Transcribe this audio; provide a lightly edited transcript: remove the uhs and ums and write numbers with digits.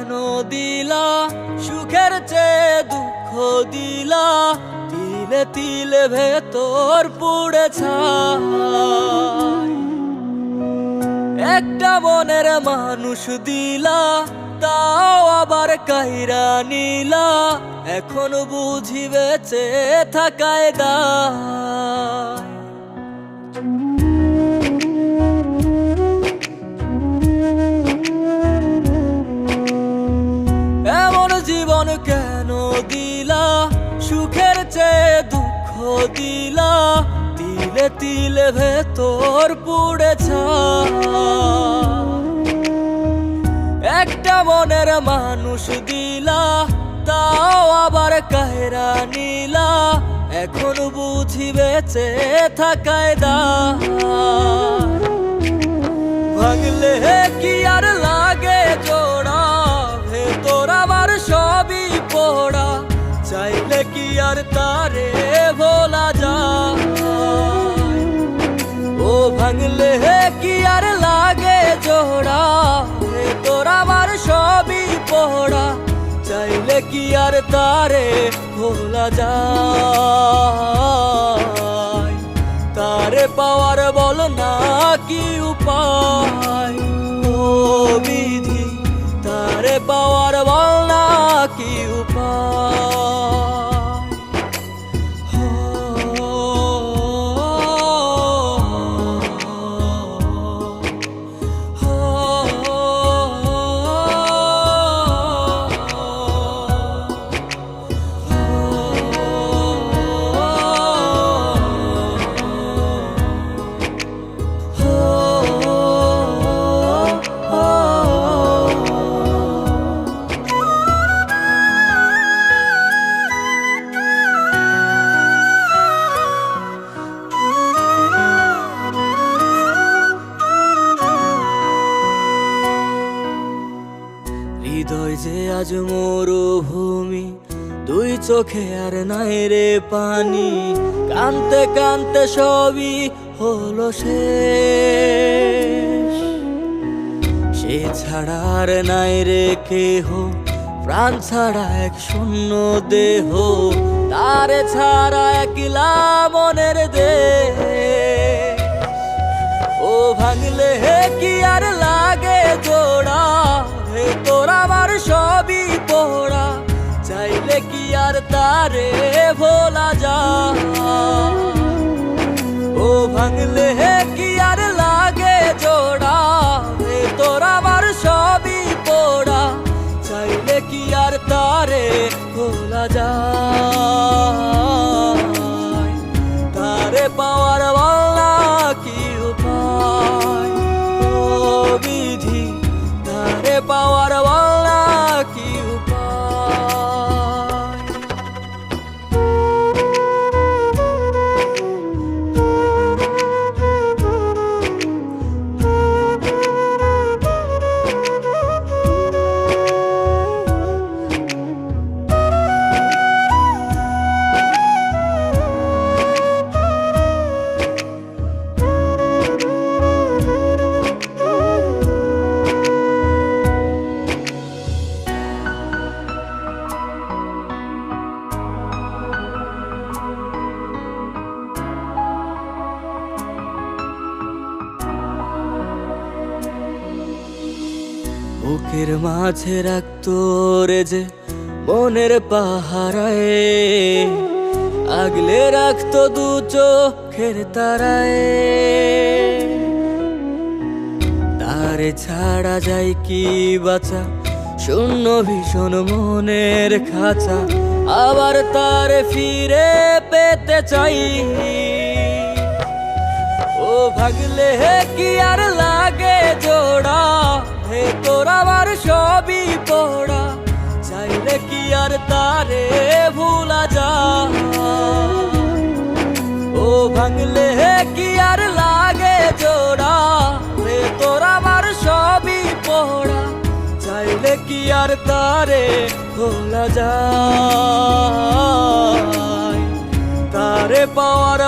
কেন দিলা সুখের চেয়ে দুঃখ দিলা, তিলে তিলে ভেতর পুড়ে ছাই। একটা মনের মানুষ দিলা, তাও আবার কাইরা নিলা, এখন বুঝি বেঁচে থাকায় দায়। এমন জীবন কেন দিলা, সুখের চেয়ে দুঃখ দিলা, তিলে তিলে ভেতর পুড়ে ছাই। একটা মনের মানুষ দিলা, তাও আবার কাহেরা নিলা, এখন বুঝি বেঁচে থাকায় দায়। ভাঙলে কি আর লাগে জোড়া, ভেতর আমার সবই পোড়া, চাইলে কি আর তারে ভোলা যায়। ও ভাঙলে কি আর লাগে জোড়া, ভেতর আমার সবই পোড়া, চাইলে কি আর তারে ভোলা যায়। তারে পাওয়ার বল না কি উপায়, ও বিধি তারে পাওয়ার বল না কি উপায়। হৃদয় যে আজ মরুভূমি, দুই চোখে আর নাই রে পানি, কানতে কানতে সবই হলো শেষ। সে ছাড়া আর নাই রে কেহ, প্রাণ ছাড়া এক শূন্য দেহ, তারে ছাড়া একলা মনের দেহ। ও ভাঙলে কি আর লাগে জোড়া, ভেতর আমার সবই পোড়া, চাইলে কি আর তারে ভোলা যায়। ও ভাঙলে কি আর লাগে জোড়া, ভেতর আমার সবই পোড়া, চাইলে কি আর তারে ভোলা যায়। তারে পাওয়ার বলা কি উপায়, ও বিধি তারে পাওয়ার বলা কি উপায়। বুকের মাঝে রাখতো রে যে মনের পাহারায়, আগলে রাখতো দু চোখের তারায়। তারে ছাড়া যায় কি বাঁচা, শূন্য ভীষণ মনের খাঁচা, আবার তারে ফিরে পেতে চাই। ও ভাগলে কি আর লাগে জোড়া, ভেতর আমার সবই পোড়া, চাইলে কি আর তারে ভোলা যায়। ও ভাঙলে কি আর লাগে জোড়া, ভেতর আমার সবই পোড়া, চাইলে কি আর তারে ভোলা যায়। তারে পাওয়ার